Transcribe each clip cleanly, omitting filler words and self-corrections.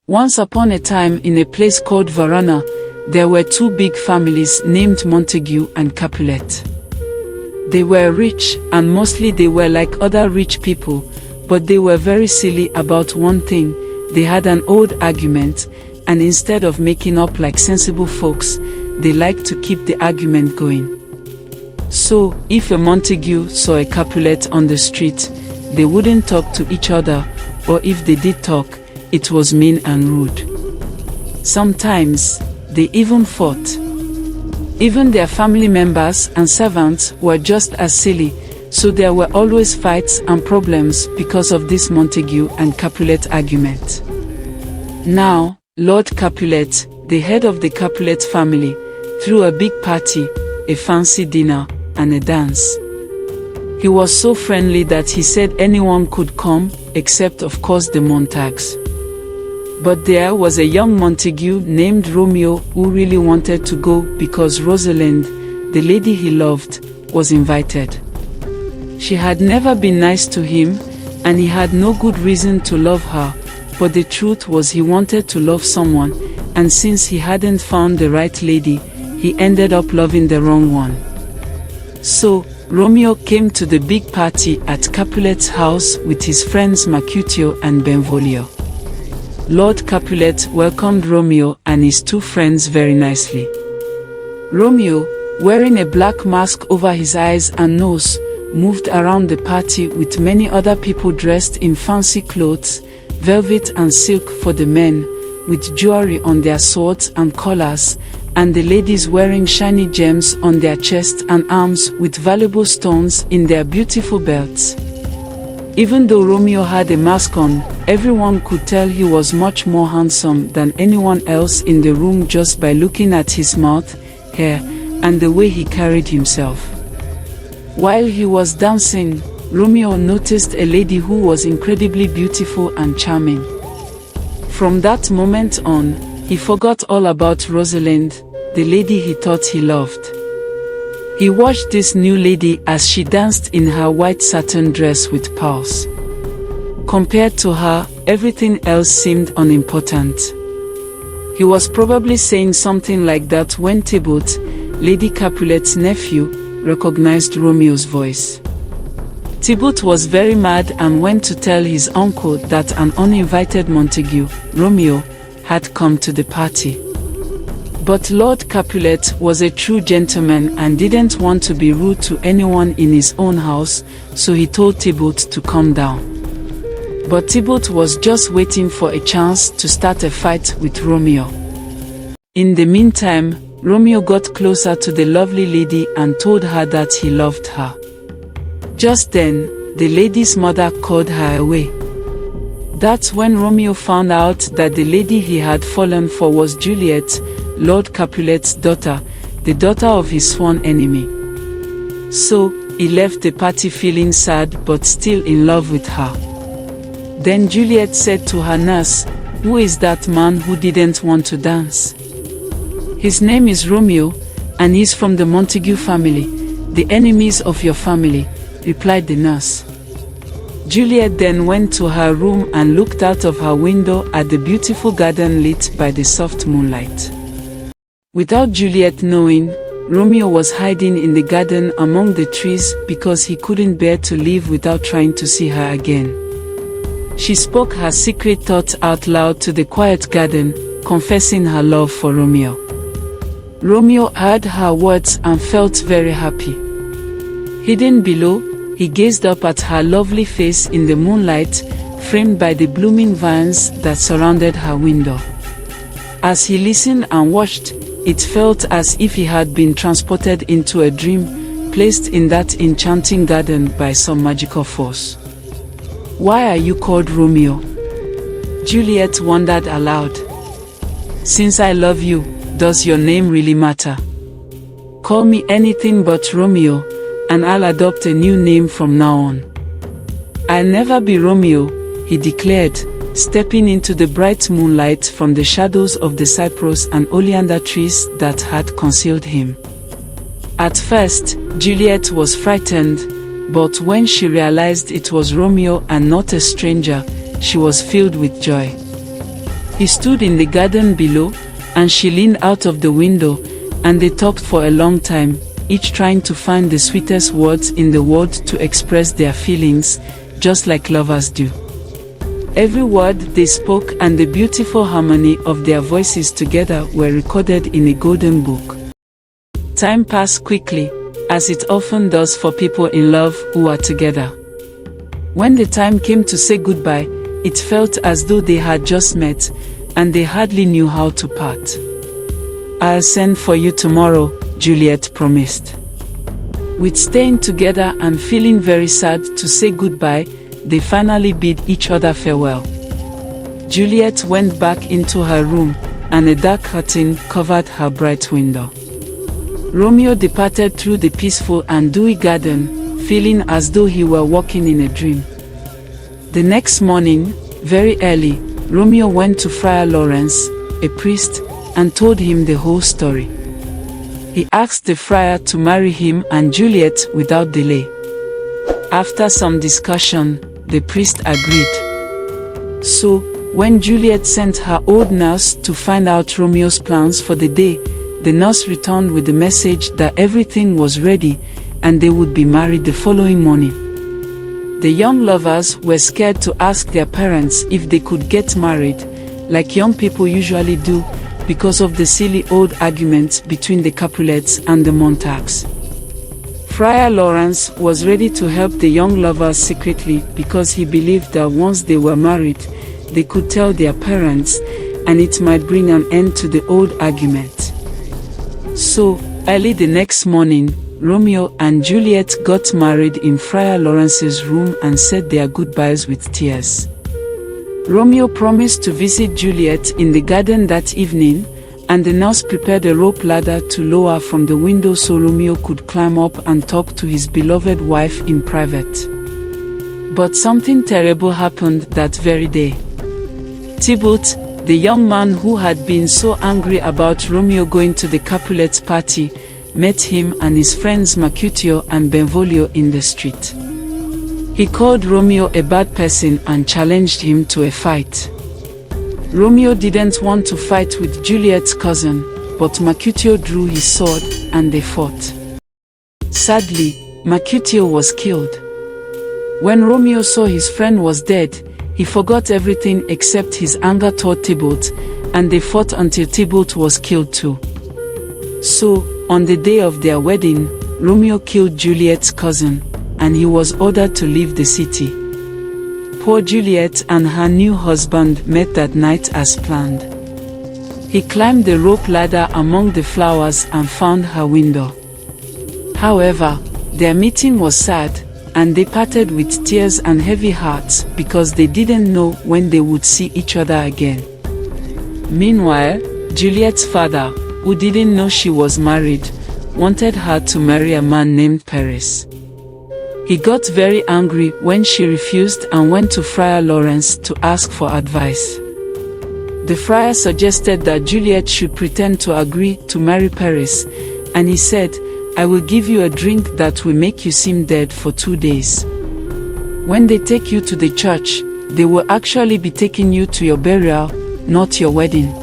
Once upon a time in a place called Verona, there were two big families named Montague and Capulet. They were rich, and mostly they were like other rich people, but they were very silly about one thing. They had an old argument, and instead of making up like sensible folks, they liked to keep the argument going. So, if a Montague saw a Capulet on the street, they wouldn't talk to each other, or if they did talk, it was mean and rude. Sometimes, they even fought. Even their family members and servants were just as silly, so there were always fights and problems because of this Montague and Capulet argument. Now, Lord Capulet, the head of the Capulet family, threw a big party, a fancy dinner, and a dance. He was so friendly that he said anyone could come, except of course the Montagues. But there was a young Montague named Romeo who really wanted to go because Rosalind, the lady he loved, was invited. She had never been nice to him, and he had no good reason to love her, but the truth was he wanted to love someone, and since he hadn't found the right lady, he ended up loving the wrong one. So, Romeo came to the big party at Capulet's house with his friends Mercutio and Benvolio. Lord Capulet welcomed Romeo and his two friends very nicely. Romeo, wearing a black mask over his eyes and nose, moved around the party with many other people dressed in fancy clothes, velvet and silk for the men, with jewelry on their swords and collars, and the ladies wearing shiny gems on their chests and arms with valuable stones in their beautiful belts. Even though Romeo had a mask on, everyone could tell he was much more handsome than anyone else in the room just by looking at his mouth, hair, and the way he carried himself. While he was dancing, Romeo noticed a lady who was incredibly beautiful and charming. From that moment on, he forgot all about Rosalind, the lady he thought he loved. He watched this new lady as she danced in her white satin dress with pearls. Compared to her, everything else seemed unimportant. He was probably saying something like that when Thibaut, Lady Capulet's nephew, recognized Romeo's voice. Thibaut was very mad and went to tell his uncle that an uninvited Montague, Romeo, had come to the party. But Lord Capulet was a true gentleman and didn't want to be rude to anyone in his own house, so he told Thibaut to calm down. But Thibaut was just waiting for a chance to start a fight with Romeo. In the meantime, Romeo got closer to the lovely lady and told her that he loved her. Just then, the lady's mother called her away. That's when Romeo found out that the lady he had fallen for was Juliet, Lord Capulet's daughter, the daughter of his sworn enemy. So, he left the party feeling sad but still in love with her. Then Juliet said to her nurse, "Who is that man who didn't want to dance?" "His name is Romeo, and he's from the Montague family, the enemies of your family," replied the nurse. Juliet then went to her room and looked out of her window at the beautiful garden lit by the soft moonlight. Without Juliet knowing, Romeo was hiding in the garden among the trees because he couldn't bear to leave without trying to see her again. She spoke her secret thoughts out loud to the quiet garden, confessing her love for Romeo. Romeo heard her words and felt very happy. Hidden below, he gazed up at her lovely face in the moonlight, framed by the blooming vines that surrounded her window. As he listened and watched, it felt as if he had been transported into a dream, placed in that enchanting garden by some magical force. "Why are you called Romeo?" Juliet wondered aloud. "Since I love you, does your name really matter? Call me anything but Romeo, and I'll adopt a new name from now on." "I'll never be Romeo," he declared, stepping into the bright moonlight from the shadows of the cypress and oleander trees that had concealed him. At first, Juliet was frightened, but when she realized it was Romeo and not a stranger, she was filled with joy. He stood in the garden below, and she leaned out of the window, and they talked for a long time, each trying to find the sweetest words in the world to express their feelings, just like lovers do. Every word they spoke and the beautiful harmony of their voices together were recorded in a golden book. Time passed quickly, as it often does for people in love who are together. When the time came to say goodbye, it felt as though they had just met, and they hardly knew how to part. "I'll send for you tomorrow," Juliet promised. With staying together and feeling very sad to say goodbye, they finally bid each other farewell. Juliet went back into her room, and a dark curtain covered her bright window. Romeo departed through the peaceful and dewy garden, feeling as though he were walking in a dream. The next morning, very early, Romeo went to Friar Lawrence, a priest, and told him the whole story. He asked the friar to marry him and Juliet without delay. After some discussion, the priest agreed. So, when Juliet sent her old nurse to find out Romeo's plans for the day, the nurse returned with the message that everything was ready and they would be married the following morning. The young lovers were scared to ask their parents if they could get married, like young people usually do, because of the silly old arguments between the Capulets and the Montagues. Friar Lawrence was ready to help the young lovers secretly because he believed that once they were married, they could tell their parents, and it might bring an end to the old argument. So, early the next morning, Romeo and Juliet got married in Friar Lawrence's room and said their goodbyes with tears. Romeo promised to visit Juliet in the garden that evening, and the nurse prepared a rope ladder to lower from the window so Romeo could climb up and talk to his beloved wife in private. But something terrible happened that very day. Thibaut, the young man who had been so angry about Romeo going to the Capulet's party, met him and his friends Mercutio and Benvolio in the street. He called Romeo a bad person and challenged him to a fight. Romeo didn't want to fight with Juliet's cousin, but Mercutio drew his sword, and they fought. Sadly, Mercutio was killed. When Romeo saw his friend was dead, he forgot everything except his anger toward Thibaut, and they fought until Thibaut was killed too. So, on the day of their wedding, Romeo killed Juliet's cousin, and he was ordered to leave the city. Poor Juliet and her new husband met that night as planned. He climbed the rope ladder among the flowers and found her window. However, their meeting was sad, and they parted with tears and heavy hearts because they didn't know when they would see each other again. Meanwhile, Juliet's father, who didn't know she was married, wanted her to marry a man named Paris. He got very angry when she refused and went to Friar Lawrence to ask for advice. The friar suggested that Juliet should pretend to agree to marry Paris, and he said, "I will give you a drink that will make you seem dead for 2 days. When they take you to the church, they will actually be taking you to your burial, not your wedding.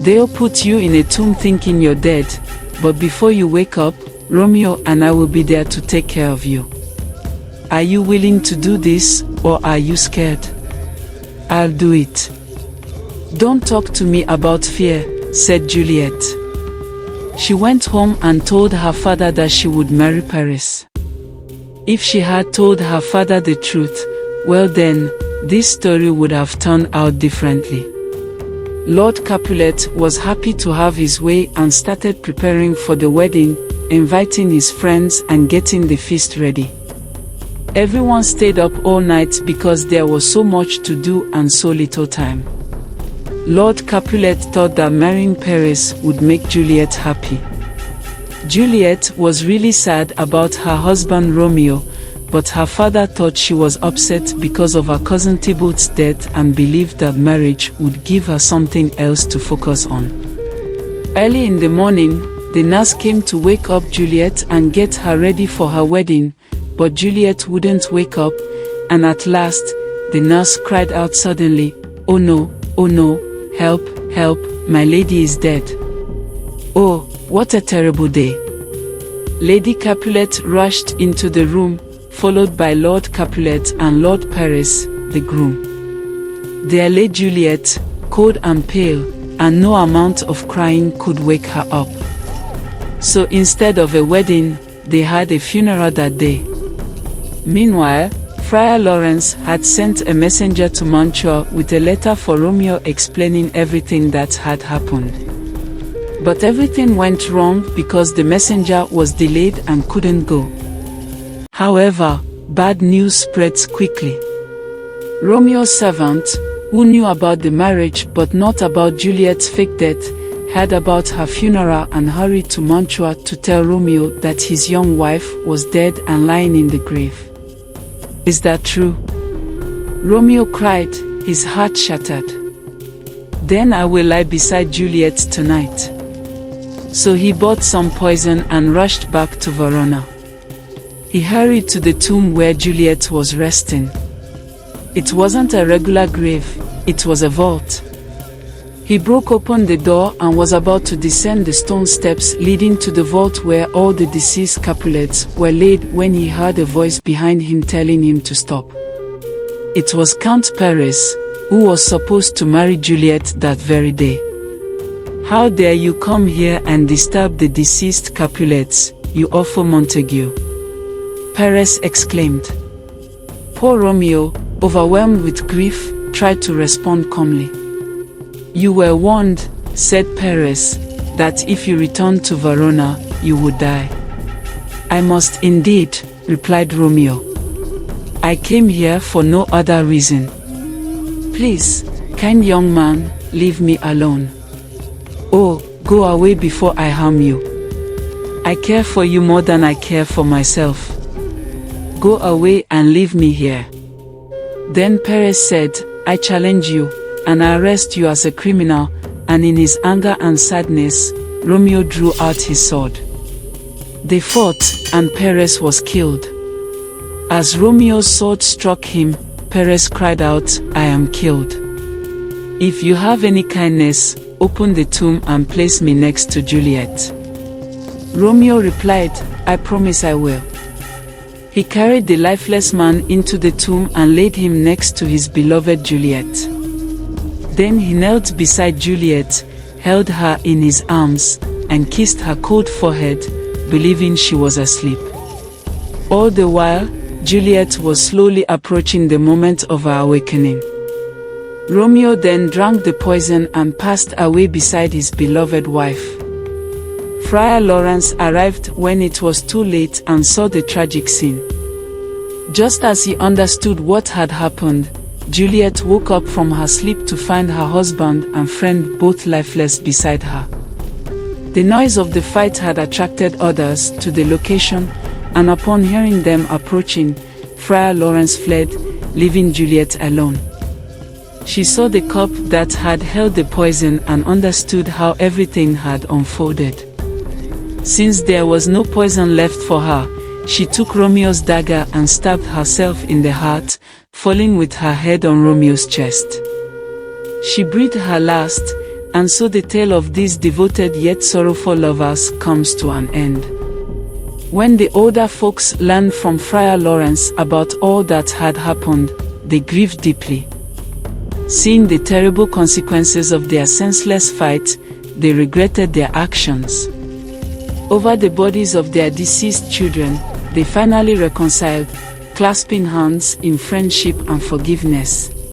They'll put you in a tomb thinking you're dead, but before you wake up, Romeo and I will be there to take care of you. Are you willing to do this, or are you scared?" "I'll do it." "Don't talk to me about fear," said Juliet. She went home and told her father that she would marry Paris. If she had told her father the truth, well then, this story would have turned out differently. Lord Capulet was happy to have his way and started preparing for the wedding, inviting his friends and getting the feast ready. Everyone stayed up all night because there was so much to do and so little time. Lord Capulet thought that marrying Paris would make Juliet happy. Juliet was really sad about her husband Romeo, but her father thought she was upset because of her cousin Thibaut's death and believed that marriage would give her something else to focus on. Early in the morning, the nurse came to wake up Juliet and get her ready for her wedding, but Juliet wouldn't wake up, and at last, the nurse cried out suddenly, "Oh no, "Help, help, my lady is dead." "Oh, what a terrible day." Lady Capulet rushed into the room, followed by Lord Capulet and Lord Paris, the groom. There lay Juliet, cold and pale, and no amount of crying could wake her up. So instead of a wedding, they had a funeral that day. Meanwhile, Friar Lawrence had sent a messenger to Mantua with a letter for Romeo explaining everything that had happened. But everything went wrong because the messenger was delayed and couldn't go. However, bad news spreads quickly. Romeo's servant, who knew about the marriage but not about Juliet's fake death, heard about her funeral and hurried to Mantua to tell Romeo that his young wife was dead and lying in the grave. "Is that true?" Romeo cried, his heart shattered. "Then I will lie beside Juliet tonight." So he bought some poison and rushed back to Verona. He hurried to the tomb where Juliet was resting. It wasn't a regular grave, it was a vault. He broke open the door and was about to descend the stone steps leading to the vault where all the deceased Capulets were laid when he heard a voice behind him telling him to stop. It was Count Paris, who was supposed to marry Juliet that very day. "How dare you come here and disturb the deceased Capulets, you awful Montague!" Paris exclaimed. Poor Romeo, overwhelmed with grief, tried to respond calmly. "You were warned," said Paris, "that if you returned to Verona, you would die." "I must indeed," replied Romeo. "I came here for no other reason. Please, kind young man, leave me alone." "Oh, go away before I harm you. I care for you more than I care for myself. Go away and leave me here." Then Paris said, "I challenge you, and I arrest you as a criminal," and in his anger and sadness, Romeo drew out his sword. They fought, and Paris was killed. As Romeo's sword struck him, Paris cried out, "I am killed. If you have any kindness, open the tomb and place me next to Juliet." Romeo replied, "I promise I will." He carried the lifeless man into the tomb and laid him next to his beloved Juliet. Then he knelt beside Juliet, held her in his arms, and kissed her cold forehead, believing she was asleep. All the while, Juliet was slowly approaching the moment of her awakening. Romeo then drank the poison and passed away beside his beloved wife. Friar Lawrence arrived when it was too late and saw the tragic scene. Just as he understood what had happened, Juliet woke up from her sleep to find her husband and friend both lifeless beside her. The noise of the fight had attracted others to the location, and upon hearing them approaching, Friar Lawrence fled, leaving Juliet alone. She saw the cup that had held the poison and understood how everything had unfolded. Since there was no poison left for her, she took Romeo's dagger and stabbed herself in the heart, falling with her head on Romeo's chest. She breathed her last, and so the tale of these devoted yet sorrowful lovers comes to an end. When the older folks learned from Friar Lawrence about all that had happened, they grieved deeply. Seeing the terrible consequences of their senseless fight, they regretted their actions. Over the bodies of their deceased children, they finally reconciled, clasping hands in friendship and forgiveness.